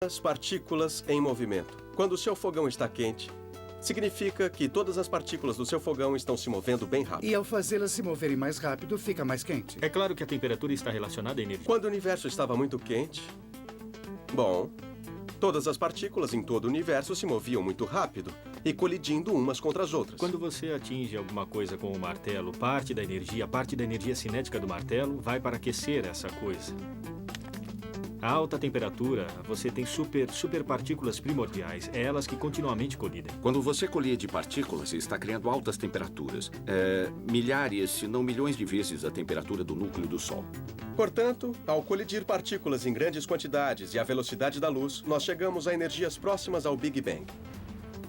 As partículas em movimento. Quando o seu fogão está quente, significa que todas as partículas do seu fogão estão se movendo bem rápido. E ao fazê-las se moverem mais rápido, fica mais quente. É claro que a temperatura está relacionada à energia. Quando o universo estava muito quente, bom, todas as partículas em todo o universo se moviam muito rápido e colidindo umas contra as outras. Quando você atinge alguma coisa com o martelo, parte da energia cinética do martelo vai para aquecer essa coisa. A alta temperatura, você tem super partículas primordiais. É elas que continuamente colidem. Quando você colide partículas, está criando altas temperaturas. Milhares, se não milhões de vezes a temperatura do núcleo do Sol. Portanto, ao colidir partículas em grandes quantidades e à velocidade da luz, nós chegamos a energias próximas ao Big Bang.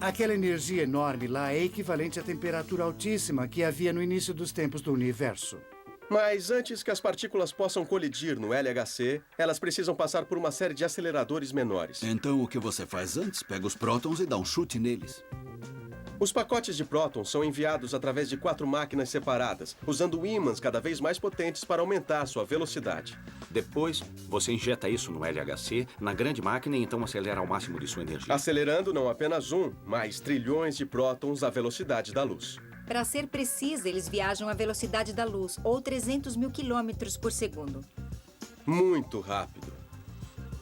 Aquela energia enorme lá é equivalente à temperatura altíssima que havia no início dos tempos do universo. Mas antes que as partículas possam colidir no LHC, elas precisam passar por uma série de aceleradores menores. Então o que você faz antes? Pega os prótons e dá um chute neles. Os pacotes de prótons são enviados através de 4 máquinas separadas, usando ímãs cada vez mais potentes para aumentar sua velocidade. Depois, você injeta isso no LHC, na grande máquina, e então acelera ao máximo de sua energia. Acelerando não apenas mas trilhões de prótons à velocidade da luz. Para ser precisa, eles viajam à velocidade da luz, ou 300 mil quilômetros por segundo. Muito rápido.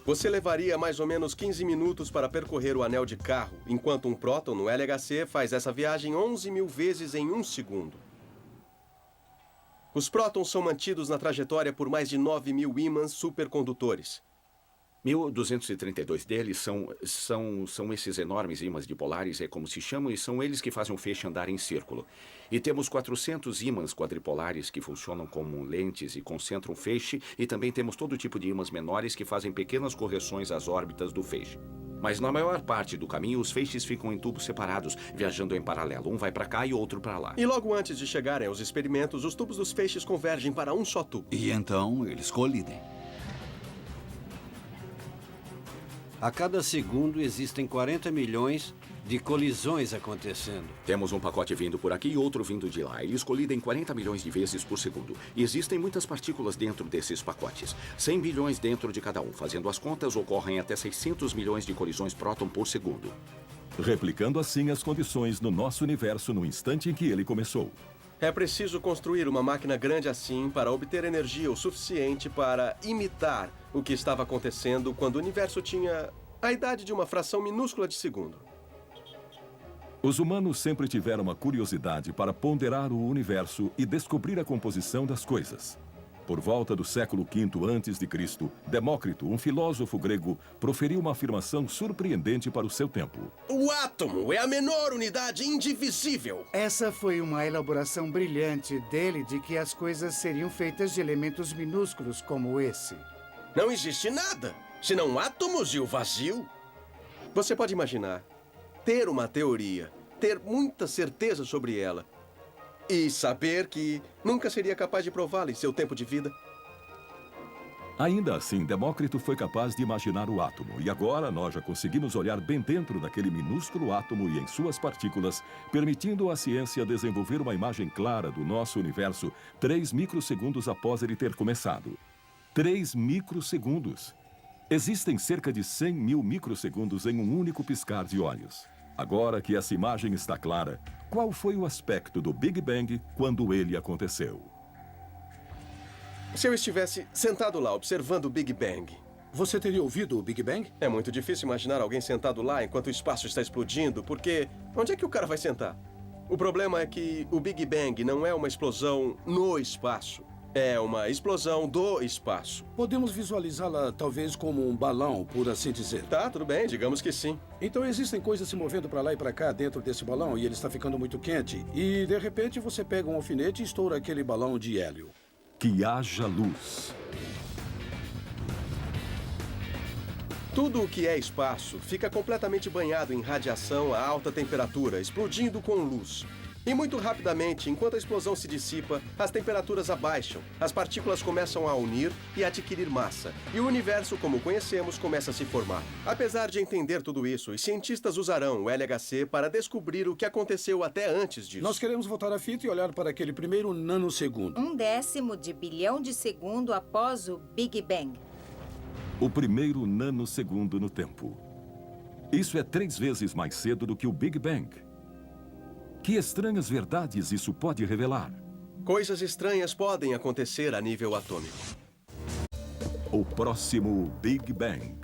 Você levaria mais ou menos 15 minutos para percorrer o anel de carro, enquanto um próton no LHC faz essa viagem 11 mil vezes em 1 segundo. Os prótons são mantidos na trajetória por mais de 9 mil ímãs supercondutores. 1.232 deles são esses enormes ímãs dipolares, é como se chamam, e são eles que fazem o feixe andar em círculo. E temos 400 ímãs quadripolares que funcionam como lentes e concentram o feixe, e também temos todo tipo de ímãs menores que fazem pequenas correções às órbitas do feixe. Mas na maior parte do caminho, os feixes ficam em tubos separados, viajando em paralelo. Um vai para cá e outro para lá. E logo antes de chegarem aos experimentos, os tubos dos feixes convergem para um só tubo. E então eles colidem. A cada segundo existem 40 milhões de colisões acontecendo. Temos um pacote vindo por aqui e outro vindo de lá. Eles colidem 40 milhões de vezes por segundo. E existem muitas partículas dentro desses pacotes. 100 bilhões dentro de cada um. Fazendo as contas, ocorrem até 600 milhões de colisões próton por segundo. Replicando assim as condições no nosso universo no instante em que ele começou. É preciso construir uma máquina grande assim para obter energia o suficiente para imitar o que estava acontecendo quando o universo tinha a idade de uma fração minúscula de segundo. Os humanos sempre tiveram uma curiosidade para ponderar o universo e descobrir a composição das coisas. Por volta do século V a.C., Demócrito, um filósofo grego, proferiu uma afirmação surpreendente para o seu tempo. O átomo é a menor unidade indivisível. Essa foi uma elaboração brilhante dele de que as coisas seriam feitas de elementos minúsculos como esse. Não existe nada, senão átomos e o vazio. Você pode imaginar, ter uma teoria, ter muita certeza sobre ela, e saber que nunca seria capaz de prová-la em seu tempo de vida. Ainda assim, Demócrito foi capaz de imaginar o átomo. E agora nós já conseguimos olhar bem dentro daquele minúsculo átomo e em suas partículas, permitindo à ciência desenvolver uma imagem clara do nosso universo 3 microsegundos após ele ter começado. 3 microsegundos. Existem cerca de 100 mil microsegundos em um único piscar de olhos. Agora que essa imagem está clara, qual foi o aspecto do Big Bang quando ele aconteceu? Se eu estivesse sentado lá observando o Big Bang... Você teria ouvido o Big Bang? É muito difícil imaginar alguém sentado lá enquanto o espaço está explodindo, porque onde é que o cara vai sentar? O problema é que o Big Bang não é uma explosão no espaço. É uma explosão do espaço. Podemos visualizá-la talvez como um balão, por assim dizer. Tá, tudo bem, digamos que sim. Então existem coisas se movendo para lá e para cá dentro desse balão e ele está ficando muito quente. E de repente você pega um alfinete e estoura aquele balão de hélio. Que haja luz. Tudo o que é espaço fica completamente banhado em radiação a alta temperatura, explodindo com luz. E muito rapidamente, enquanto a explosão se dissipa, as temperaturas abaixam, as partículas começam a unir e a adquirir massa, e o universo, como o conhecemos, começa a se formar. Apesar de entender tudo isso, os cientistas usarão o LHC para descobrir o que aconteceu até antes disso. Nós queremos voltar a fita e olhar para aquele primeiro nanosegundo. 1/10 de bilhão de segundo após o Big Bang. O primeiro nanosegundo no tempo. Isso é 3 vezes mais cedo do que o Big Bang. Que estranhas verdades isso pode revelar? Coisas estranhas podem acontecer a nível atômico. O próximo Big Bang.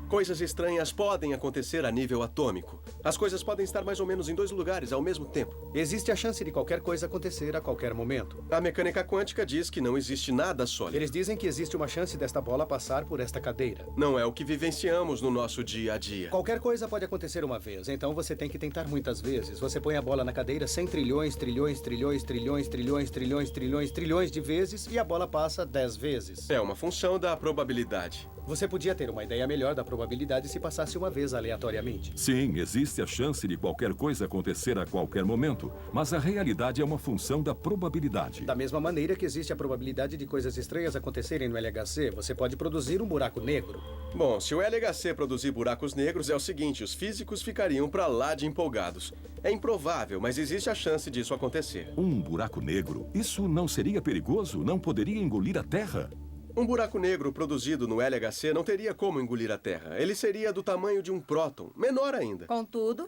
Coisas estranhas podem acontecer a nível atômico. As coisas podem estar mais ou menos em 2 lugares ao mesmo tempo. Existe a chance de qualquer coisa acontecer a qualquer momento. A mecânica quântica diz que não existe nada sólido. Eles dizem que existe uma chance desta bola passar por esta cadeira. Não é o que vivenciamos no nosso dia a dia. Qualquer coisa pode acontecer uma vez, então você tem que tentar muitas vezes. Você põe a bola na cadeira 100 trilhões, trilhões, trilhões, trilhões, trilhões, trilhões, trilhões, trilhões de vezes e a bola passa 10 vezes. É uma função da probabilidade. Você podia ter uma ideia melhor da probabilidade se passasse uma vez aleatoriamente. Sim, existe a chance de qualquer coisa acontecer a qualquer momento, mas a realidade é uma função da probabilidade. Da mesma maneira que existe a probabilidade de coisas estranhas acontecerem no LHC, você pode produzir um buraco negro. Bom, se o LHC produzir buracos negros, é o seguinte, os físicos ficariam pra lá de empolgados. É improvável, mas existe a chance disso acontecer. Um buraco negro? Isso não seria perigoso? Não poderia engolir a Terra? Um buraco negro produzido no LHC não teria como engolir a Terra. Ele seria do tamanho de um próton, menor ainda. Contudo,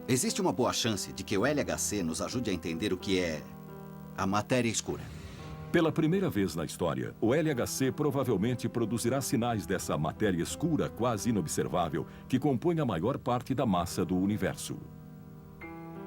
existe uma boa chance de que o LHC nos ajude a entender o que é a matéria escura. Pela primeira vez na história, o LHC provavelmente produzirá sinais dessa matéria escura quase inobservável que compõe a maior parte da massa do universo.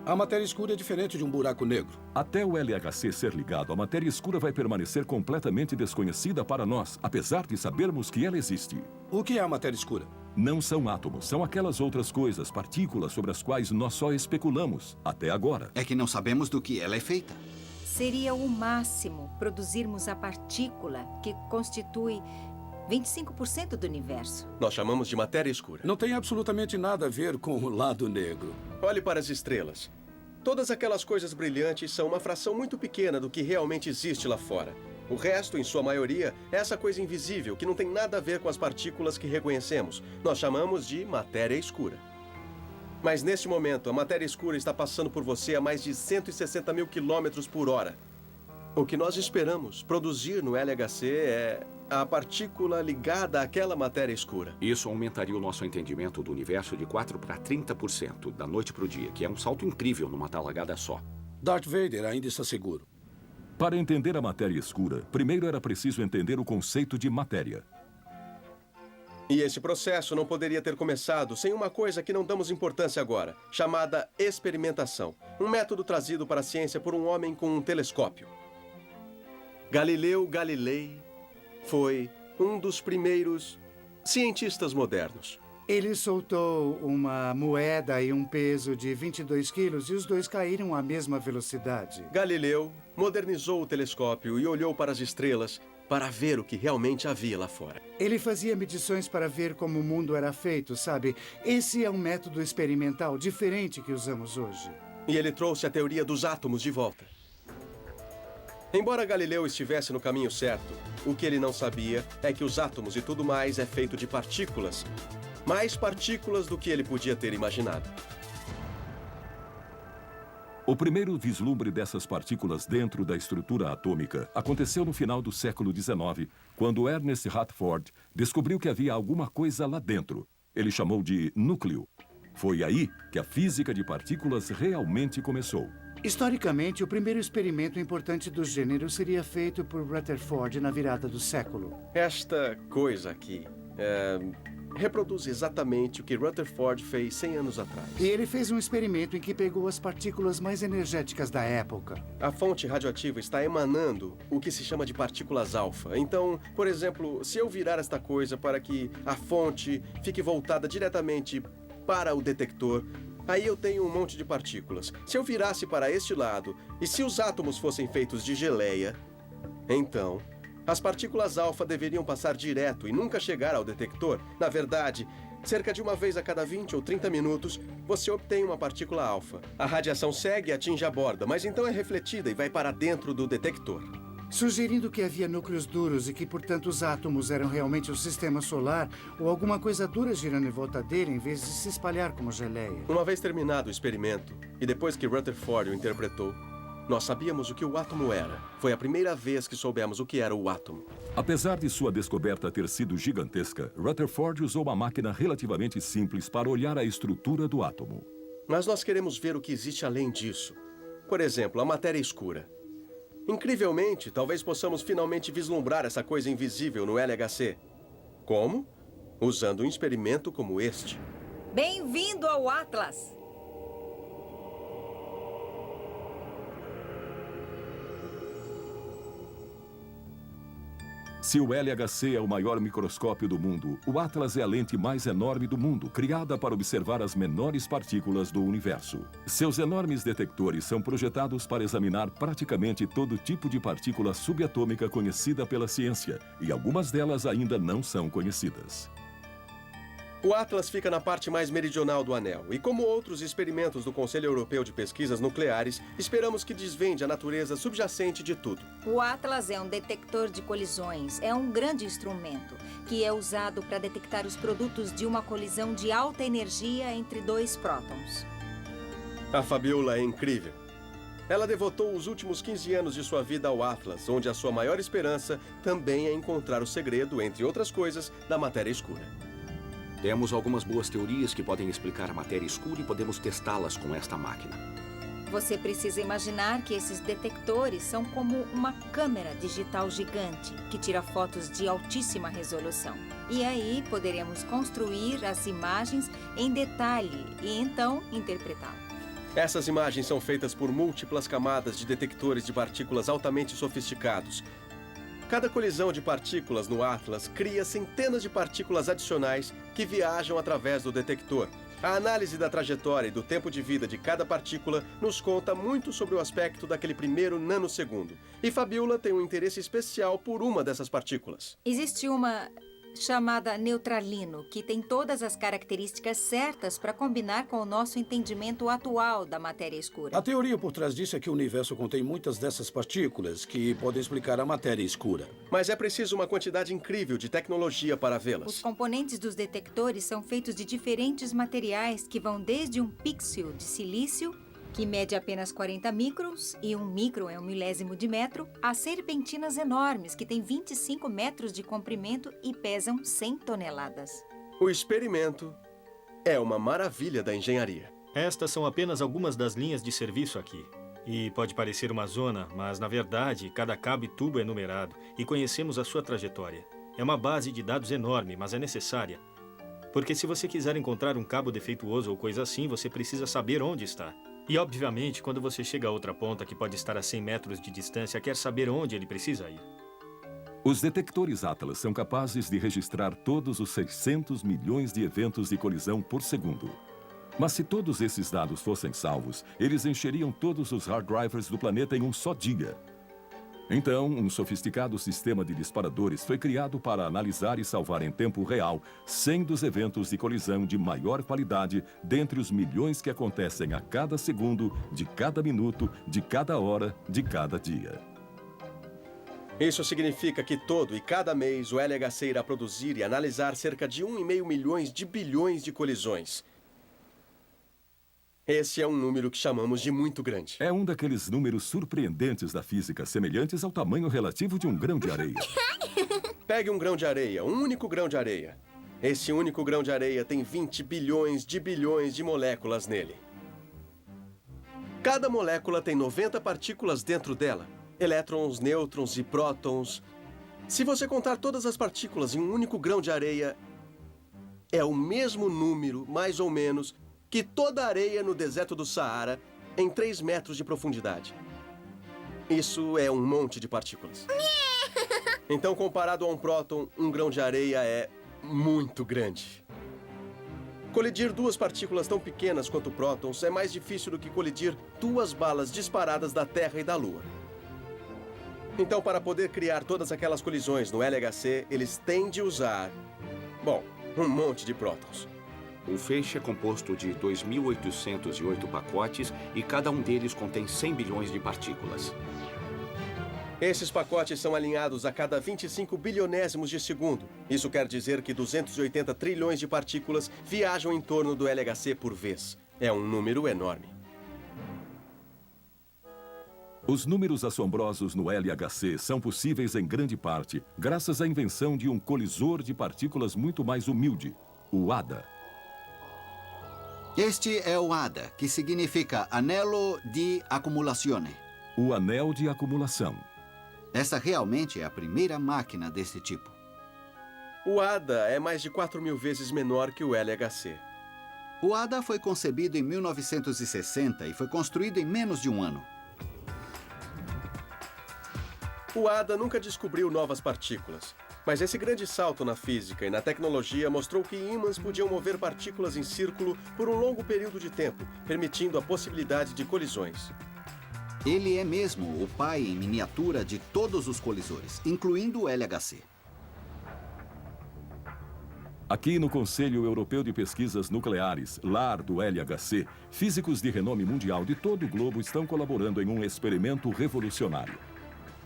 A matéria escura é diferente de um buraco negro. Até o LHC ser ligado, a matéria escura vai permanecer completamente desconhecida para nós, apesar de sabermos que ela existe. O que é a matéria escura? Não são átomos, são aquelas outras coisas, partículas sobre as quais nós só especulamos, até agora. É que não sabemos do que ela é feita. Seria o máximo produzirmos a partícula que constitui 25% do universo. Nós chamamos de matéria escura. Não tem absolutamente nada a ver com o lado negro. Olhe para as estrelas. Todas aquelas coisas brilhantes são uma fração muito pequena do que realmente existe lá fora. O resto, em sua maioria, é essa coisa invisível que não tem nada a ver com as partículas que reconhecemos. Nós chamamos de matéria escura. Mas neste momento, a matéria escura está passando por você a mais de 160 mil quilômetros por hora. O que nós esperamos produzir no LHC é a partícula ligada àquela matéria escura. Isso aumentaria o nosso entendimento do universo de 4 para 30% da noite para o dia, que é um salto incrível numa talagada só. Darth Vader ainda está seguro. Para entender a matéria escura, primeiro era preciso entender o conceito de matéria. E esse processo não poderia ter começado sem uma coisa que não damos importância agora, chamada experimentação. Um método trazido para a ciência por um homem com um telescópio. Galileu Galilei foi um dos primeiros cientistas modernos. Ele soltou uma moeda e um peso de 22 quilos e os dois caíram à mesma velocidade. Galileu modernizou o telescópio e olhou para as estrelas para ver o que realmente havia lá fora. Ele fazia medições para ver como o mundo era feito, sabe? Esse é um método experimental diferente que usamos hoje. E ele trouxe a teoria dos átomos de volta. Embora Galileu estivesse no caminho certo, o que ele não sabia é que os átomos e tudo mais é feito de partículas. Mais partículas do que ele podia ter imaginado. O primeiro vislumbre dessas partículas dentro da estrutura atômica aconteceu no final do século XIX, quando Ernest Rutherford descobriu que havia alguma coisa lá dentro. Ele chamou de núcleo. Foi aí que a física de partículas realmente começou. Historicamente, o primeiro experimento importante do gênero seria feito por Rutherford na virada do século. Esta coisa aqui reproduz exatamente o que Rutherford fez 100 anos atrás. E ele fez um experimento em que pegou as partículas mais energéticas da época. A fonte radioativa está emanando o que se chama de partículas alfa. Então, por exemplo, se eu virar esta coisa para que a fonte fique voltada diretamente para o detector, aí eu tenho um monte de partículas. Se eu virasse para este lado, e se os átomos fossem feitos de geleia, então as partículas alfa deveriam passar direto e nunca chegar ao detector. Na verdade, cerca de uma vez a cada 20 ou 30 minutos, você obtém uma partícula alfa. A radiação segue e atinge a borda, mas então é refletida e vai para dentro do detector. Sugerindo que havia núcleos duros e que, portanto, os átomos eram realmente o sistema solar ou alguma coisa dura girando em volta dele em vez de se espalhar como geleia. Uma vez terminado o experimento, e depois que Rutherford o interpretou, Nós sabíamos o que o átomo era. Foi a primeira vez que soubemos o que era o átomo. Apesar de sua descoberta ter sido gigantesca, Rutherford usou uma máquina relativamente simples para olhar a estrutura do átomo. Mas nós queremos ver o que existe além disso. Por exemplo, a matéria escura. Incrivelmente, talvez possamos finalmente vislumbrar essa coisa invisível no LHC. Como? Usando um experimento como este. Bem-vindo ao Atlas! Se o LHC é o maior microscópio do mundo, o Atlas é a lente mais enorme do mundo, criada para observar as menores partículas do universo. Seus enormes detectores são projetados para examinar praticamente todo tipo de partícula subatômica conhecida pela ciência, e algumas delas ainda não são conhecidas. O Atlas fica na parte mais meridional do anel, e como outros experimentos do Conselho Europeu de Pesquisas Nucleares, esperamos que desvende a natureza subjacente de tudo. O Atlas é um detector de colisões. É um grande instrumento que é usado para detectar os produtos de uma colisão de alta energia entre dois prótons. A Fabiola é incrível. Ela devotou os últimos 15 anos de sua vida ao Atlas, onde a sua maior esperança também é encontrar o segredo, entre outras coisas, da matéria escura. Temos algumas boas teorias que podem explicar a matéria escura e podemos testá-las com esta máquina. Você precisa imaginar que esses detectores são como uma câmera digital gigante que tira fotos de altíssima resolução. E aí poderemos construir as imagens em detalhe e então interpretá-las. Essas imagens são feitas por múltiplas camadas de detectores de partículas altamente sofisticados. Cada colisão de partículas no Atlas cria centenas de partículas adicionais que viajam através do detector. A análise da trajetória e do tempo de vida de cada partícula nos conta muito sobre o aspecto daquele primeiro nanosegundo. E Fabiola tem um interesse especial por uma dessas partículas. Existe uma chamada neutralino, que tem todas as características certas para combinar com o nosso entendimento atual da matéria escura. A teoria por trás disso é que o universo contém muitas dessas partículas que podem explicar a matéria escura. Mas é preciso uma quantidade incrível de tecnologia para vê-las. Os componentes dos detectores são feitos de diferentes materiais que vão desde um pixel de silício, que mede apenas 40 microns, e 1 micron é 1/1000 de metro, a serpentinas enormes, que têm 25 metros de comprimento e pesam 100 toneladas. O experimento é uma maravilha da engenharia. Estas são apenas algumas das linhas de serviço aqui. E pode parecer uma zona, mas na verdade, cada cabo e tubo é numerado e conhecemos a sua trajetória. É uma base de dados enorme, mas é necessária. Porque se você quiser encontrar um cabo defeituoso ou coisa assim, você precisa saber onde está. E, obviamente, quando você chega a outra ponta, que pode estar a 100 metros de distância, quer saber onde ele precisa ir. Os detectores Atlas são capazes de registrar todos os 600 milhões de eventos de colisão por segundo. Mas se todos esses dados fossem salvos, eles encheriam todos os hard drivers do planeta em um só dia. Então, um sofisticado sistema de disparadores foi criado para analisar e salvar em tempo real 100 dos eventos de colisão de maior qualidade dentre os milhões que acontecem a cada segundo, de cada minuto, de cada hora, de cada dia. Isso significa que todo e cada mês o LHC irá produzir e analisar cerca de 1,5 milhões de bilhões de colisões. Esse é um número que chamamos de muito grande. É um daqueles números surpreendentes da física, semelhantes ao tamanho relativo de um grão de areia. Pegue um grão de areia, um único grão de areia. Esse único grão de areia tem 20 bilhões de moléculas nele. Cada molécula tem 90 partículas dentro dela. Elétrons, nêutrons e prótons. Se você contar todas as partículas em um único grão de areia, é o mesmo número, mais ou menos, que toda a areia no deserto do Saara em 3 metros de profundidade. Isso é um monte de partículas. Então, comparado a um próton, um grão de areia é muito grande. Colidir 2 partículas tão pequenas quanto prótons é mais difícil do que colidir 2 balas disparadas da Terra e da Lua. Então, para poder criar todas aquelas colisões no LHC, eles têm de usar, bom, um monte de prótons. Um feixe é composto de 2.808 pacotes e cada um deles contém 100 bilhões de partículas. Esses pacotes são alinhados a cada 25 bilionésimos de segundo. Isso quer dizer que 280 trilhões de partículas viajam em torno do LHC por vez. É um número enorme. Os números assombrosos no LHC são possíveis em grande parte graças à invenção de um colisor de partículas muito mais humilde, o ADA. Este é o ADA, que significa Anello di Accumulazione. O anel de acumulação. Essa realmente é a primeira máquina desse tipo. O ADA é mais de 4.000 vezes menor que o LHC. O ADA foi concebido em 1960 e foi construído em menos de um ano. O ADA nunca descobriu novas partículas, mas esse grande salto na física e na tecnologia mostrou que ímãs podiam mover partículas em círculo por um longo período de tempo, permitindo a possibilidade de colisões. Ele é mesmo o pai em miniatura de todos os colisores, incluindo o LHC. Aqui no Conselho Europeu de Pesquisas Nucleares, lar do LHC, físicos de renome mundial de todo o globo estão colaborando em um experimento revolucionário.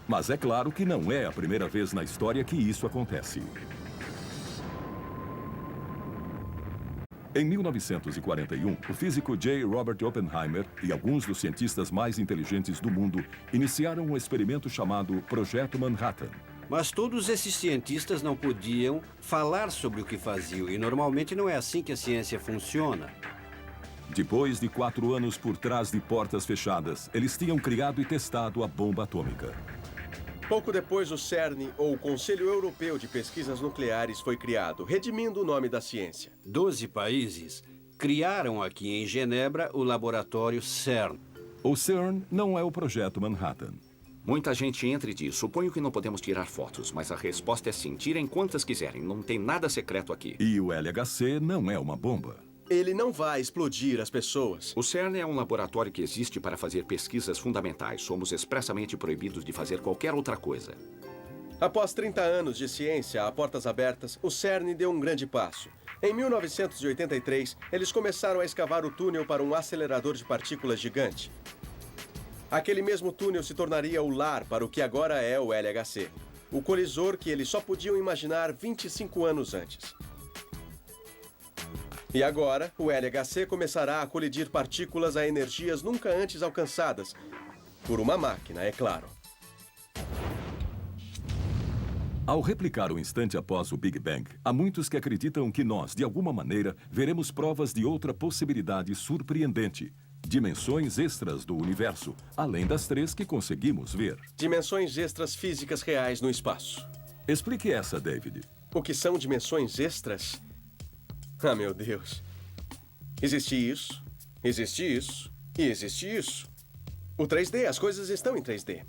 Mas é claro que não é a primeira vez na história que isso acontece. Em 1941, o físico J. Robert Oppenheimer e alguns dos cientistas mais inteligentes do mundo iniciaram um experimento chamado Projeto Manhattan. Mas todos esses cientistas não podiam falar sobre o que faziam, e normalmente não é assim que a ciência funciona. Depois de 4 anos por trás de portas fechadas, eles tinham criado e testado a bomba atômica. Pouco depois, o CERN, ou Conselho Europeu de Pesquisas Nucleares, foi criado, redimindo o nome da ciência. 12 países criaram aqui em Genebra o laboratório CERN. O CERN não é o Projeto Manhattan. Muita gente entra e diz, suponho que não podemos tirar fotos, mas a resposta é sim, tirem quantas quiserem, não tem nada secreto aqui. E o LHC não é uma bomba. Ele não vai explodir as pessoas. O CERN é um laboratório que existe para fazer pesquisas fundamentais. Somos expressamente proibidos de fazer qualquer outra coisa. Após 30 anos de ciência a portas abertas, o CERN deu um grande passo. Em 1983, eles começaram a escavar o túnel para um acelerador de partículas gigante. Aquele mesmo túnel se tornaria o lar para o que agora é o LHC, o colisor que eles só podiam imaginar 25 anos antes. E agora, o LHC começará a colidir partículas a energias nunca antes alcançadas, por uma máquina, é claro. Ao replicar o instante após o Big Bang, há muitos que acreditam que nós, de alguma maneira, veremos provas de outra possibilidade surpreendente. Dimensões extras do universo, além das 3 que conseguimos ver. Dimensões extras físicas reais no espaço. Explique essa, David. O que são dimensões extras? Ah, meu Deus. Existe isso e existe isso. O 3D, as coisas estão em 3D.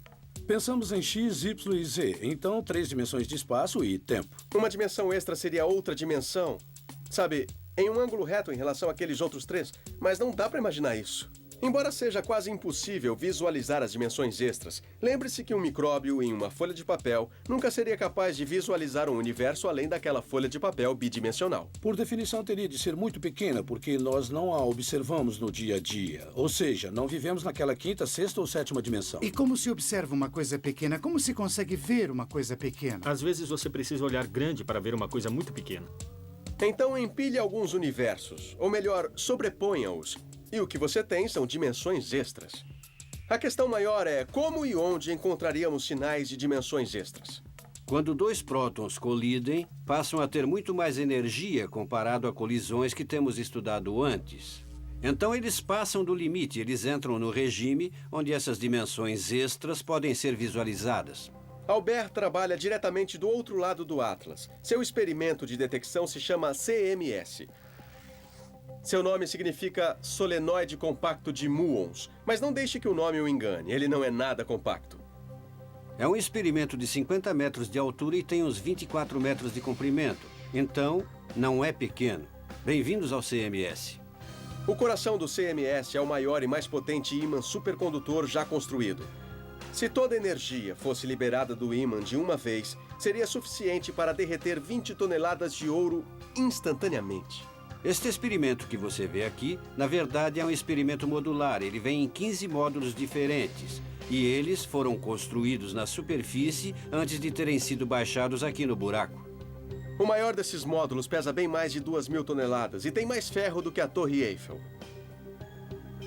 Pensamos em X, Y e Z, então 3 dimensões de espaço e tempo. Uma dimensão extra seria outra dimensão. Sabe, em um ângulo reto em relação àqueles outros 3, mas não dá para imaginar isso. Embora seja quase impossível visualizar as dimensões extras, lembre-se que um micróbio em uma folha de papel nunca seria capaz de visualizar um universo além daquela folha de papel bidimensional. Por definição, teria de ser muito pequena, porque nós não a observamos no dia a dia. Ou seja, não vivemos naquela 5ª, 6ª ou 7ª dimensão. E como se observa uma coisa pequena? Como se consegue ver uma coisa pequena? Às vezes você precisa olhar grande para ver uma coisa muito pequena. Então empilhe alguns universos, ou melhor, sobreponha-os. E o que você tem são dimensões extras. A questão maior é como e onde encontraríamos sinais de dimensões extras. Quando 2 prótons colidem, passam a ter muito mais energia comparado a colisões que temos estudado antes. Então eles passam do limite, eles entram no regime onde essas dimensões extras podem ser visualizadas. Albert trabalha diretamente do outro lado do Atlas. Seu experimento de detecção se chama CMS. Seu nome significa solenoide compacto de muons, mas não deixe que o nome o engane, ele não é nada compacto. É um experimento de 50 metros de altura e tem uns 24 metros de comprimento. Então, não é pequeno. Bem-vindos ao CMS. O coração do CMS é o maior e mais potente ímã supercondutor já construído. Se toda a energia fosse liberada do ímã de uma vez, seria suficiente para derreter 20 toneladas de ouro instantaneamente. Este experimento que você vê aqui, na verdade, é um experimento modular. Ele vem em 15 módulos diferentes. E eles foram construídos na superfície antes de terem sido baixados aqui no buraco. O maior desses módulos pesa bem mais de 2.000 toneladas e tem mais ferro do que a Torre Eiffel.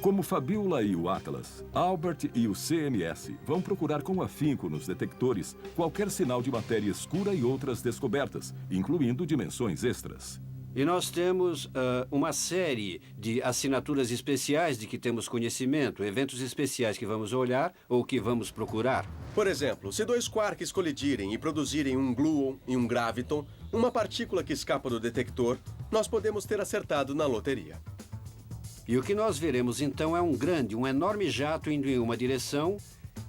Como Fabiola e o Atlas, Albert e o CMS vão procurar com afinco nos detectores qualquer sinal de matéria escura e outras descobertas, incluindo dimensões extras. E nós temos uma série de assinaturas especiais de que temos conhecimento, eventos especiais que vamos olhar ou que vamos procurar. Por exemplo, se dois quarks colidirem e produzirem um gluon e um graviton, uma partícula que escapa do detector, nós podemos ter acertado na loteria. E o que nós veremos então é um enorme jato indo em uma direção,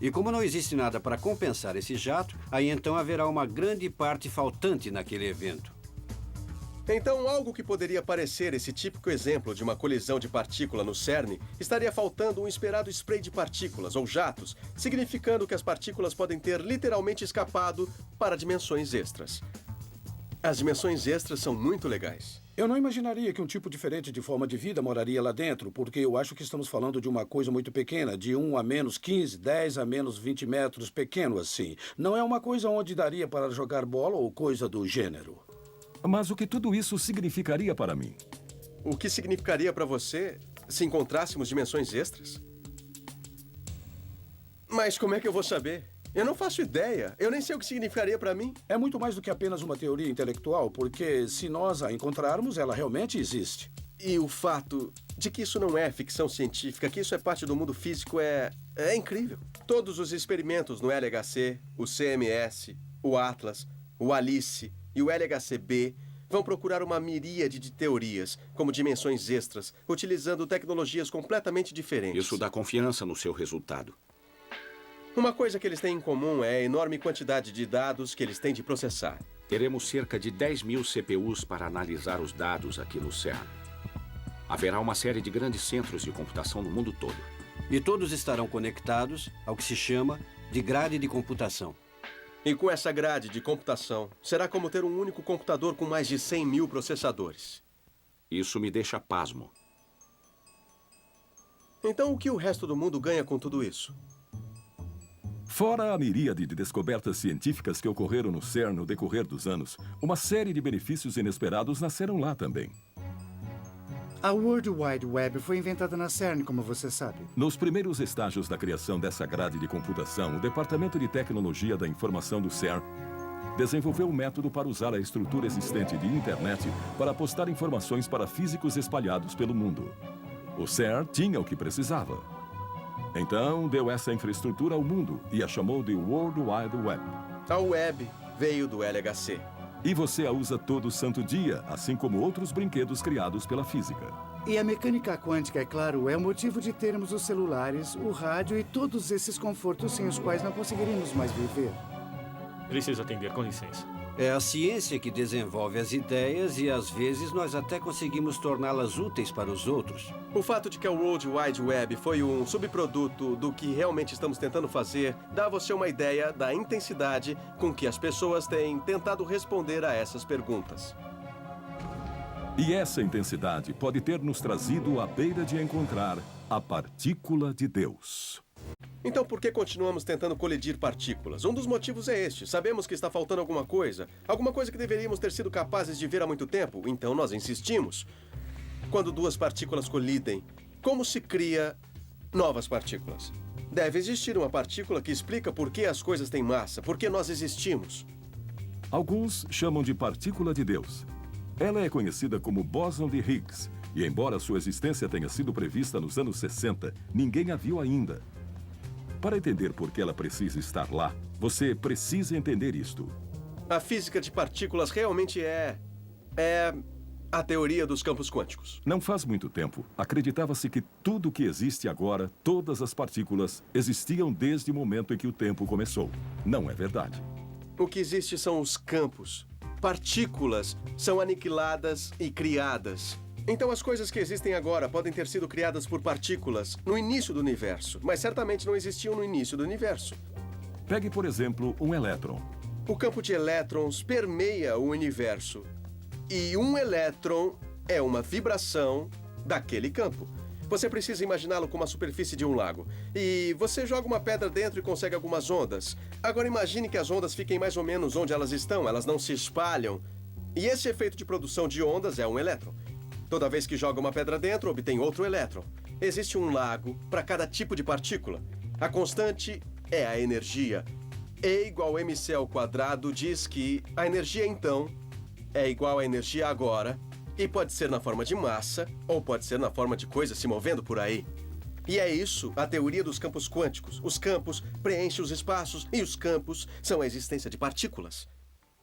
e como não existe nada para compensar esse jato, aí então haverá uma grande parte faltante naquele evento. Então, algo que poderia parecer esse típico exemplo de uma colisão de partícula no CERN estaria faltando um esperado spray de partículas ou jatos, significando que as partículas podem ter literalmente escapado para dimensões extras. As dimensões extras são muito legais. Eu não imaginaria que um tipo diferente de forma de vida moraria lá dentro, porque eu acho que estamos falando de uma coisa muito pequena, de 1 a menos 15, 10 a menos 20 metros, pequeno assim. Não é uma coisa onde daria para jogar bola ou coisa do gênero. Mas o que tudo isso significaria para mim? O que significaria para você se encontrássemos dimensões extras? Mas como é que eu vou saber? Eu não faço ideia. Eu nem sei o que significaria para mim. É muito mais do que apenas uma teoria intelectual, porque se nós a encontrarmos, ela realmente existe. E o fato de que isso não é ficção científica, que isso é parte do mundo físico, é incrível. Todos os experimentos no LHC, o CMS, o Atlas, o ALICE e o LHCb vão procurar uma miríade de teorias, como dimensões extras, utilizando tecnologias completamente diferentes. Isso dá confiança no seu resultado. Uma coisa que eles têm em comum é a enorme quantidade de dados que eles têm de processar. Teremos cerca de 10.000 CPUs para analisar os dados aqui no CERN. Haverá uma série de grandes centros de computação no mundo todo. E todos estarão conectados ao que se chama de grade de computação. E com essa grade de computação, será como ter um único computador com mais de 100 mil processadores. Isso me deixa pasmo. Então, o que o resto do mundo ganha com tudo isso? Fora a miríade de descobertas científicas que ocorreram no CERN no decorrer dos anos, uma série de benefícios inesperados nasceram lá também. A World Wide Web foi inventada na CERN, como você sabe. Nos primeiros estágios da criação dessa grade de computação, o Departamento de Tecnologia da Informação do CERN desenvolveu um método para usar a estrutura existente de internet para postar informações para físicos espalhados pelo mundo. O CERN tinha o que precisava. Então, deu essa infraestrutura ao mundo e a chamou de World Wide Web. A web veio do LHC. E você a usa todo santo dia, assim como outros brinquedos criados pela física. E a mecânica quântica, é claro, é o motivo de termos os celulares, o rádio e todos esses confortos sem os quais não conseguiríamos mais viver. Preciso atender, com licença. É a ciência que desenvolve as ideias e, às vezes, nós até conseguimos torná-las úteis para os outros. O fato de que a World Wide Web foi um subproduto do que realmente estamos tentando fazer dá a você uma ideia da intensidade com que as pessoas têm tentado responder a essas perguntas. E essa intensidade pode ter nos trazido à beira de encontrar a partícula de Deus. Então, por que continuamos tentando colidir partículas? Um dos motivos é este. Sabemos que está faltando alguma coisa que deveríamos ter sido capazes de ver há muito tempo, então nós insistimos. Quando duas partículas colidem, como se cria novas partículas? Deve existir uma partícula que explica por que as coisas têm massa, por que nós existimos. Alguns chamam de partícula de Deus. Ela é conhecida como bóson de Higgs, e embora sua existência tenha sido prevista nos anos 60, ninguém a viu ainda. Para entender por que ela precisa estar lá, você precisa entender isto. A física de partículas realmente é a teoria dos campos quânticos. Não faz muito tempo, acreditava-se que tudo o que existe agora, todas as partículas, existiam desde o momento em que o tempo começou. Não é verdade. O que existe são os campos. Partículas são aniquiladas e criadas. Então as coisas que existem agora podem ter sido criadas por partículas no início do universo, mas certamente não existiam no início do universo. Pegue, por exemplo, um elétron. O campo de elétrons permeia o universo. E um elétron é uma vibração daquele campo. Você precisa imaginá-lo como a superfície de um lago. E você joga uma pedra dentro e consegue algumas ondas. Agora imagine que as ondas fiquem mais ou menos onde elas estão, elas não se espalham. E esse efeito de produção de ondas é um elétron. Toda vez que joga uma pedra dentro, obtém outro elétron. existe um lago para cada tipo de partícula. A constante é a energia. E igual a mc ao quadrado diz que a energia, então, é igual à energia agora, e pode ser na forma de massa, ou pode ser na forma de coisa se movendo por aí. E é isso a teoria dos campos quânticos. Os campos preenchem os espaços, e os campos são a existência de partículas.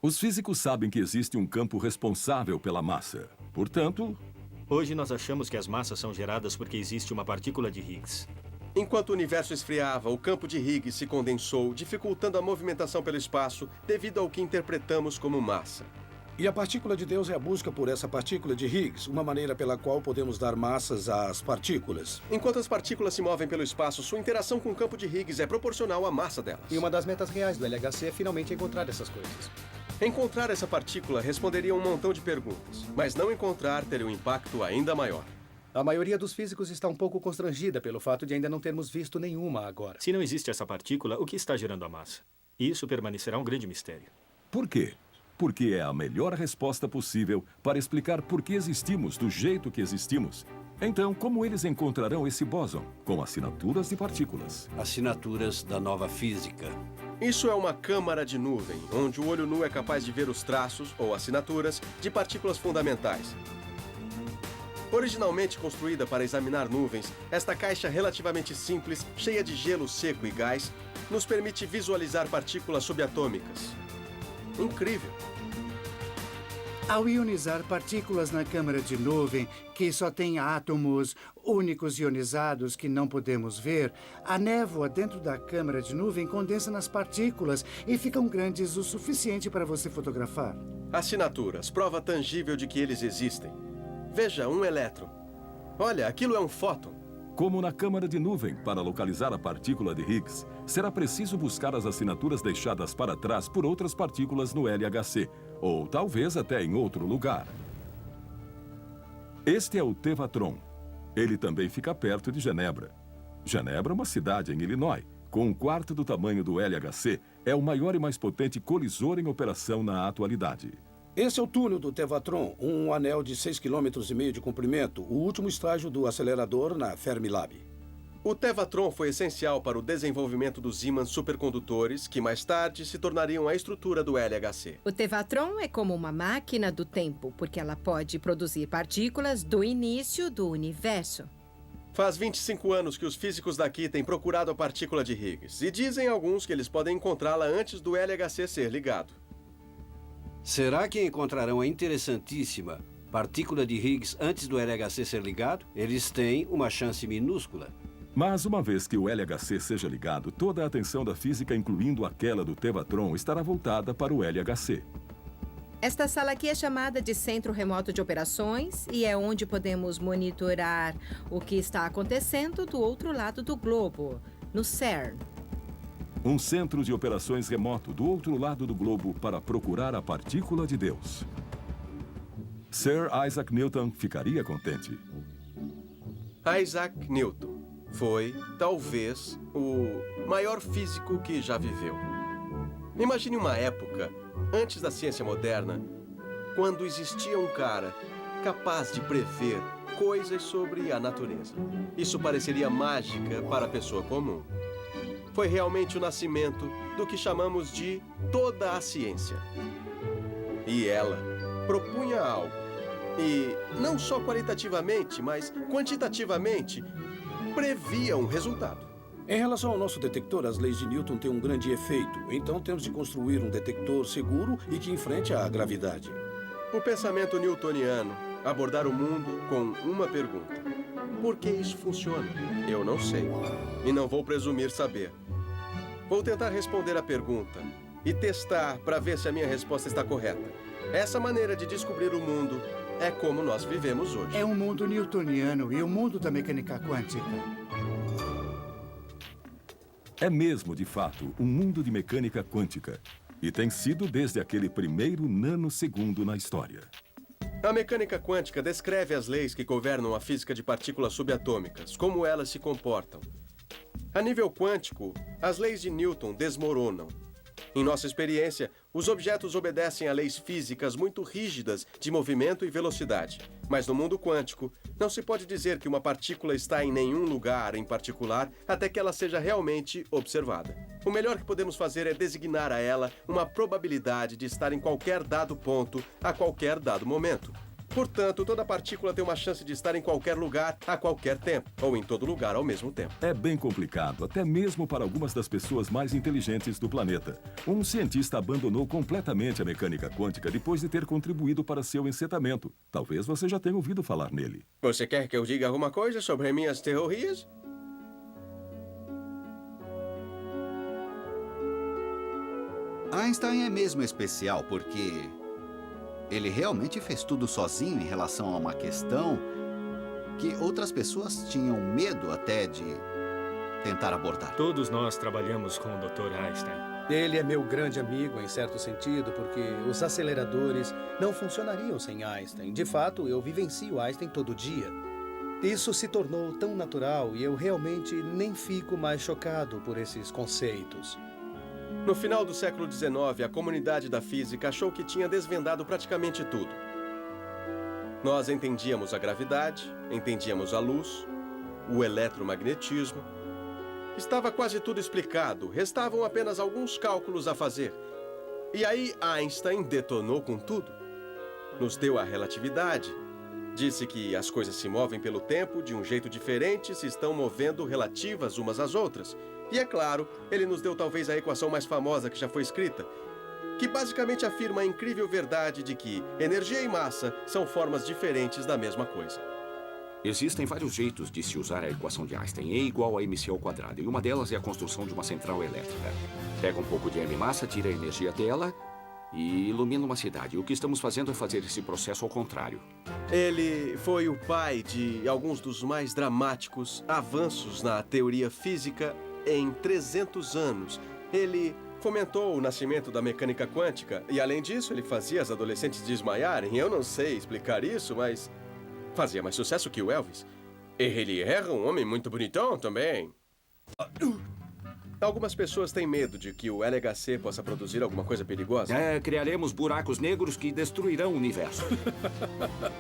Os físicos sabem que existe um campo responsável pela massa. Portanto, Hoje nós achamos que as massas são geradas porque existe uma partícula de Higgs. Enquanto o universo esfriava, o campo de Higgs se condensou, dificultando a movimentação pelo espaço devido ao que interpretamos como massa. E a partícula de Deus é a busca por essa partícula de Higgs, uma maneira pela qual podemos dar massas às partículas. Enquanto as partículas se movem pelo espaço, sua interação com o campo de Higgs é proporcional à massa delas. E uma das metas reais do LHC é finalmente encontrar essas coisas. Encontrar essa partícula responderia a um montão de perguntas, mas não encontrar teria um impacto ainda maior. A maioria dos físicos está um pouco constrangida pelo fato de ainda não termos visto nenhuma agora. Se não existe essa partícula, o que está gerando a massa? Isso permanecerá um grande mistério. por quê? Porque é a melhor resposta possível para explicar por que existimos do jeito que existimos. Então, como eles encontrarão esse bóson? Com assinaturas de partículas. Assinaturas da nova física. Isso é uma câmara de nuvem, onde o olho nu é capaz de ver os traços, ou assinaturas, de partículas fundamentais. Originalmente construída para examinar nuvens, esta caixa relativamente simples, cheia de gelo seco e gás, nos permite visualizar partículas subatômicas. Incrível! Ao ionizar partículas na câmara de nuvem, que só tem átomos únicos ionizados que não podemos ver, a névoa dentro da câmara de nuvem condensa nas partículas e ficam grandes o suficiente para você fotografar. Assinaturas, prova tangível de que eles existem. Veja, um elétron. Olha, aquilo é um fóton. Como na câmara de nuvem, para localizar a partícula de Higgs, será preciso buscar as assinaturas deixadas para trás por outras partículas no LHC, ou talvez até em outro lugar. Este é o Tevatron. Ele também fica perto de Genebra. Genebra é uma cidade em Illinois. Com um quarto do tamanho do LHC, é o maior e mais potente colisor em operação na atualidade. Esse é o túnel do Tevatron, um anel de 6,5 km de comprimento, o último estágio do acelerador na Fermilab. O Tevatron foi essencial para o desenvolvimento dos ímãs supercondutores, que mais tarde se tornariam a estrutura do LHC. O Tevatron é como uma máquina do tempo, porque ela pode produzir partículas do início do universo. Faz 25 anos que os físicos daqui têm procurado a partícula de Higgs, e dizem alguns que eles podem encontrá-la antes do LHC ser ligado. Será que encontrarão a interessantíssima partícula de Higgs antes do LHC ser ligado? Eles têm uma chance minúscula. Mas uma vez que o LHC seja ligado, toda a atenção da física, incluindo aquela do Tevatron, estará voltada para o LHC. Esta sala aqui é chamada de Centro Remoto de Operações e é onde podemos monitorar o que está acontecendo do outro lado do globo, no CERN. Um centro de operações remoto do outro lado do globo para procurar a partícula de Deus. Sir Isaac Newton ficaria contente. Isaac Newton foi, talvez, o maior físico que já viveu. Imagine uma época, antes da ciência moderna, quando existia um cara capaz de prever coisas sobre a natureza. Isso pareceria mágica para a pessoa comum. Foi realmente o nascimento do que chamamos de toda a ciência. E ela propunha algo. E não só qualitativamente, mas quantitativamente, previa um resultado. Em relação ao nosso detector, as leis de Newton têm um grande efeito. Então temos de construir um detector seguro e que enfrente a gravidade. O pensamento newtoniano abordar o mundo com uma pergunta. Por que isso funciona? Eu não sei. E não vou presumir saber. Vou tentar responder a pergunta e testar para ver se a minha resposta está correta. Essa maneira de descobrir o mundo é como nós vivemos hoje. É um mundo newtoniano e o mundo da mecânica quântica. É mesmo, de fato, um mundo de mecânica quântica. E tem sido desde aquele primeiro nanosegundo na história. A mecânica quântica descreve as leis que governam a física de partículas subatômicas, como elas se comportam. A nível quântico, as leis de Newton desmoronam. Em nossa experiência, os objetos obedecem a leis físicas muito rígidas de movimento e velocidade. Mas no mundo quântico, não se pode dizer que uma partícula está em nenhum lugar em particular até que ela seja realmente observada. O melhor que podemos fazer é designar a ela uma probabilidade de estar em qualquer dado ponto a qualquer dado momento. Portanto, toda partícula tem uma chance de estar em qualquer lugar, a qualquer tempo, ou em todo lugar ao mesmo tempo. É bem complicado, até mesmo para algumas das pessoas mais inteligentes do planeta. Um cientista abandonou completamente a mecânica quântica depois de ter contribuído para seu encetamento. Talvez você já tenha ouvido falar nele. Você quer que eu diga alguma coisa sobre minhas teorias? Einstein é mesmo especial porque ele realmente fez tudo sozinho em relação a uma questão que outras pessoas tinham medo até de tentar abordar. Todos nós trabalhamos com o Dr. Einstein. Ele é meu grande amigo, em certo sentido, porque os aceleradores não funcionariam sem Einstein. De fato, eu vivencio Einstein todo dia. Isso se tornou tão natural e eu realmente nem fico mais chocado por esses conceitos. No final do século XIX, a comunidade da física achou que tinha desvendado praticamente tudo. Nós entendíamos a gravidade, entendíamos a luz, o eletromagnetismo. Estava quase tudo explicado, restavam apenas alguns cálculos a fazer. E aí Einstein detonou com tudo. Nos deu a relatividade. Disse que as coisas se movem pelo tempo de um jeito diferente se estão movendo relativas umas às outras. E é claro, ele nos deu talvez a equação mais famosa que já foi escrita, que basicamente afirma a incrível verdade de que energia e massa são formas diferentes da mesma coisa. Existem vários jeitos de se usar a equação de Einstein, E igual a mc ao quadrado, e uma delas é a construção de uma central elétrica. Pega um pouco de M massa, tira a energia dela e ilumina uma cidade. O que estamos fazendo é fazer esse processo ao contrário. Ele foi o pai de alguns dos mais dramáticos avanços na teoria física em 300 anos. Ele fomentou o nascimento da mecânica quântica e, além disso, ele fazia as adolescentes desmaiarem. Eu não sei explicar isso, mas fazia mais sucesso que o Elvis. E ele era um homem muito bonitão também. Algumas pessoas têm medo de que o LHC possa produzir alguma coisa perigosa. Criaremos buracos negros que destruirão o universo.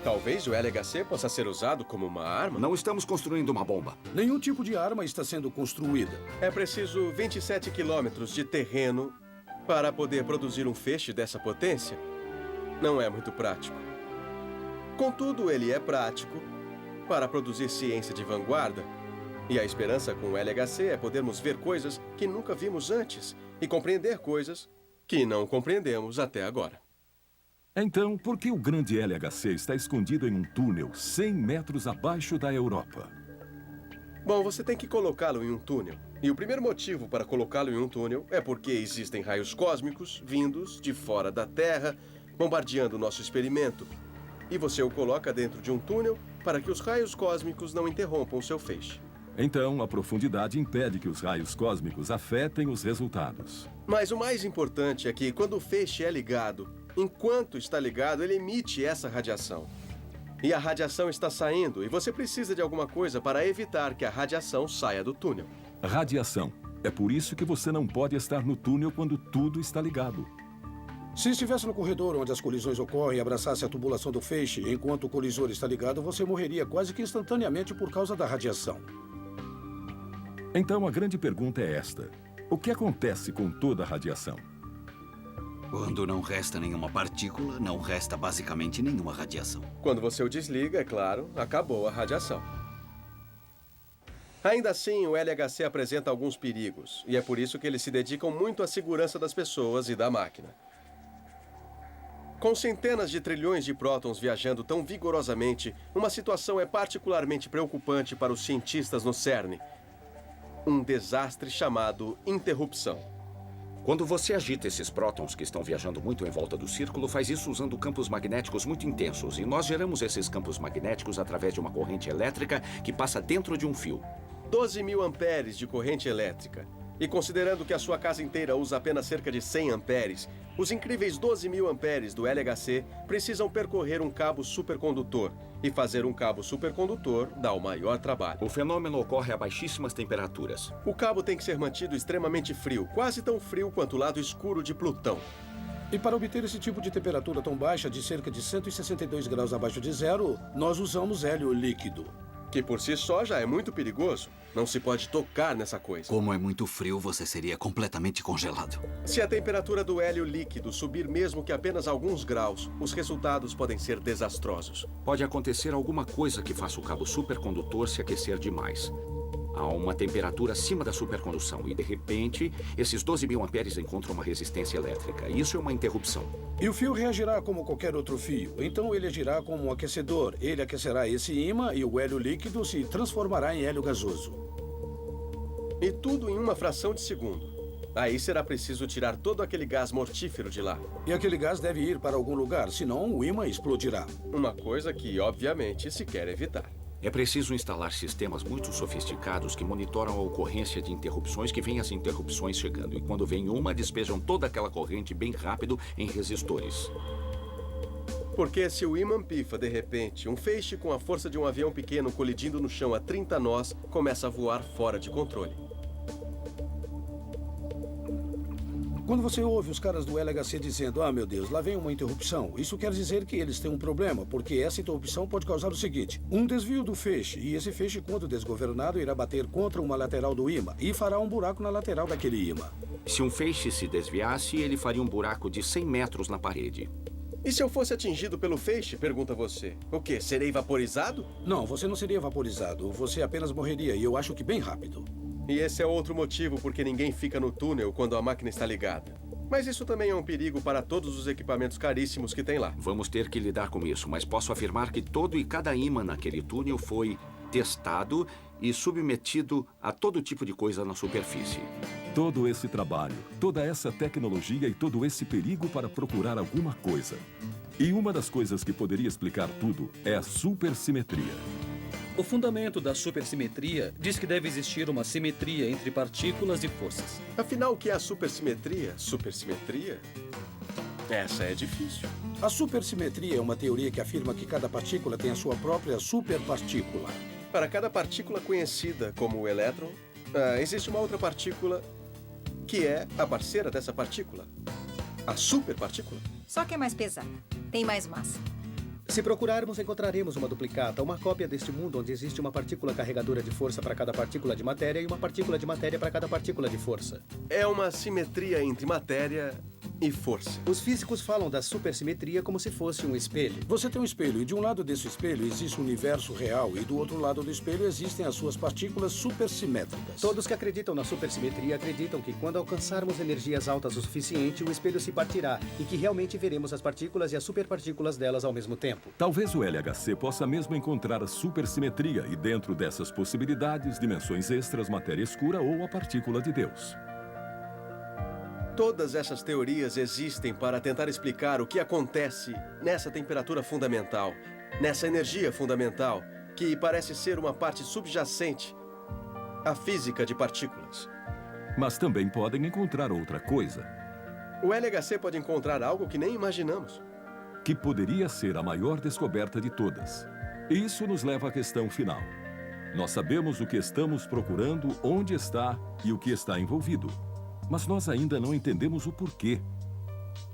Talvez o LHC possa ser usado como uma arma? Não estamos construindo uma bomba. Nenhum tipo de arma está sendo construída. É preciso 27 quilômetros de terreno para poder produzir um feixe dessa potência. Não é muito prático. Contudo, ele é prático para produzir ciência de vanguarda. E a esperança com o LHC é podermos ver coisas que nunca vimos antes e compreender coisas que não compreendemos até agora. Então, por que o grande LHC está escondido em um túnel 100 metros abaixo da Europa? Bom, você tem que colocá-lo em um túnel. E o primeiro motivo para colocá-lo em um túnel é porque existem raios cósmicos vindos de fora da Terra, bombardeando o nosso experimento. E você o coloca dentro de um túnel para que os raios cósmicos não interrompam o seu feixe. Então, a profundidade impede que os raios cósmicos afetem os resultados. Mas o mais importante é que, quando o feixe é ligado, enquanto está ligado, ele emite essa radiação. E a radiação está saindo, e você precisa de alguma coisa para evitar que a radiação saia do túnel. Radiação. É por isso que você não pode estar no túnel quando tudo está ligado. Se estivesse no corredor onde as colisões ocorrem e abraçasse a tubulação do feixe enquanto o colisor está ligado, você morreria quase que instantaneamente por causa da radiação. Então, a grande pergunta é esta. O que acontece com toda a radiação? Quando não resta nenhuma partícula, não resta basicamente nenhuma radiação. Quando você o desliga, é claro, acabou a radiação. Ainda assim, o LHC apresenta alguns perigos, e é por isso que eles se dedicam muito à segurança das pessoas e da máquina. Com centenas de trilhões de prótons viajando tão vigorosamente, uma situação é particularmente preocupante para os cientistas no CERN. Um desastre chamado interrupção. Quando você agita esses prótons que estão viajando muito em volta do círculo, faz isso usando campos magnéticos muito intensos. E nós geramos esses campos magnéticos através de uma corrente elétrica que passa dentro de um fio. 12.000 amperes de corrente elétrica. E considerando que a sua casa inteira usa apenas cerca de 100 amperes, os incríveis 12.000 amperes do LHC precisam percorrer um cabo supercondutor. E fazer um cabo supercondutor dá o maior trabalho. O fenômeno ocorre a baixíssimas temperaturas. O cabo tem que ser mantido extremamente frio, quase tão frio quanto o lado escuro de Plutão. E para obter esse tipo de temperatura tão baixa, de cerca de 162 graus abaixo de zero, nós usamos hélio líquido. Que por si só já é muito perigoso. Não se pode tocar nessa coisa. Como é muito frio, você seria completamente congelado. Se a temperatura do hélio líquido subir mesmo que apenas alguns graus, os resultados podem ser desastrosos. Pode acontecer alguma coisa que faça o cabo supercondutor se aquecer demais. Há uma temperatura acima da supercondução e, de repente, esses 12.000 amperes encontram uma resistência elétrica. Isso é uma interrupção. E o fio reagirá como qualquer outro fio. Então ele agirá como um aquecedor. Ele aquecerá esse ímã e o hélio líquido se transformará em hélio gasoso. E tudo em uma fração de segundo. Aí será preciso tirar todo aquele gás mortífero de lá. E aquele gás deve ir para algum lugar, senão o ímã explodirá. Uma coisa que, obviamente, se quer evitar. É preciso instalar sistemas muito sofisticados que monitoram a ocorrência de interrupções, que vêm as interrupções chegando. E quando vem uma, despejam toda aquela corrente bem rápido em resistores. Porque se o ímã pifa de repente, um feixe com a força de um avião pequeno colidindo no chão a 30 nós começa a voar fora de controle. Quando você ouve os caras do LHC dizendo, ah, meu Deus, lá vem uma interrupção, isso quer dizer que eles têm um problema, porque essa interrupção pode causar o seguinte, um desvio do feixe, e esse feixe, quando desgovernado, irá bater contra uma lateral do ímã e fará um buraco na lateral daquele ímã. Se um feixe se desviasse, ele faria um buraco de 100 metros na parede. E se eu fosse atingido pelo feixe, pergunta você, o quê, serei vaporizado? Não, você não seria vaporizado, você apenas morreria, e eu acho que bem rápido. E esse é outro motivo porque ninguém fica no túnel quando a máquina está ligada. Mas isso também é um perigo para todos os equipamentos caríssimos que tem lá. Vamos ter que lidar com isso, mas posso afirmar que todo e cada ímã naquele túnel foi testado e submetido a todo tipo de coisa na superfície. Todo esse trabalho, toda essa tecnologia e todo esse perigo para procurar alguma coisa. E uma das coisas que poderia explicar tudo é a supersimetria. O fundamento da supersimetria diz que deve existir uma simetria entre partículas e forças. Afinal, o que é a supersimetria? Supersimetria? Essa é difícil. A supersimetria é uma teoria que afirma que cada partícula tem a sua própria superpartícula. Para cada partícula conhecida como o elétron, existe uma outra partícula que é a parceira dessa partícula. A superpartícula. Só que é mais pesada. Tem mais massa. Se procurarmos, encontraremos uma duplicata, uma cópia deste mundo onde existe uma partícula carregadora de força para cada partícula de matéria e uma partícula de matéria para cada partícula de força. É uma simetria entre matéria e força. Os físicos falam da supersimetria como se fosse um espelho. Você tem um espelho e de um lado desse espelho existe o universo real e do outro lado do espelho existem as suas partículas supersimétricas. Todos que acreditam na supersimetria acreditam que quando alcançarmos energias altas o suficiente, o espelho se partirá e que realmente veremos as partículas e as superpartículas delas ao mesmo tempo. Talvez o LHC possa mesmo encontrar a supersimetria e dentro dessas possibilidades, dimensões extras, matéria escura ou a partícula de Deus. Todas essas teorias existem para tentar explicar o que acontece nessa temperatura fundamental, nessa energia fundamental, que parece ser uma parte subjacente à física de partículas. Mas também podem encontrar outra coisa. O LHC pode encontrar algo que nem imaginamos. Que poderia ser a maior descoberta de todas. E isso nos leva à questão final. Nós sabemos o que estamos procurando, onde está e o que está envolvido. Mas nós ainda não entendemos o porquê.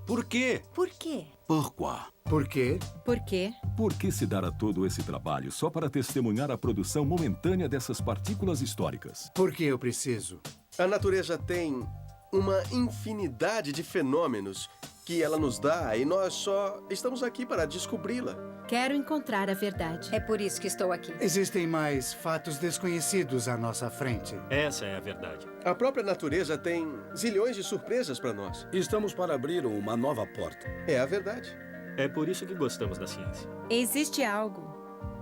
Por quê? Por quê? Pourquoi? Por quê? Por quê? Por que se dar a todo esse trabalho só para testemunhar a produção momentânea dessas partículas históricas? Porque eu preciso. A natureza tem uma infinidade de fenômenos que ela nos dá e nós só estamos aqui para descobri-la. Quero encontrar a verdade. É por isso que estou aqui. Existem mais fatos desconhecidos à nossa frente. Essa é a verdade. A própria natureza tem zilhões de surpresas para nós. Estamos para abrir uma nova porta. É a verdade. É por isso que gostamos da ciência. Existe algo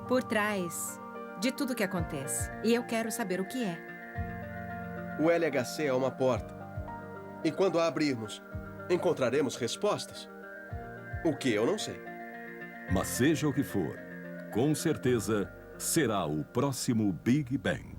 por trás de tudo que acontece. E eu quero saber o que é. O LHC é uma porta. E quando a abrirmos, encontraremos respostas. O que eu não sei. Mas seja o que for, com certeza será o próximo Big Bang.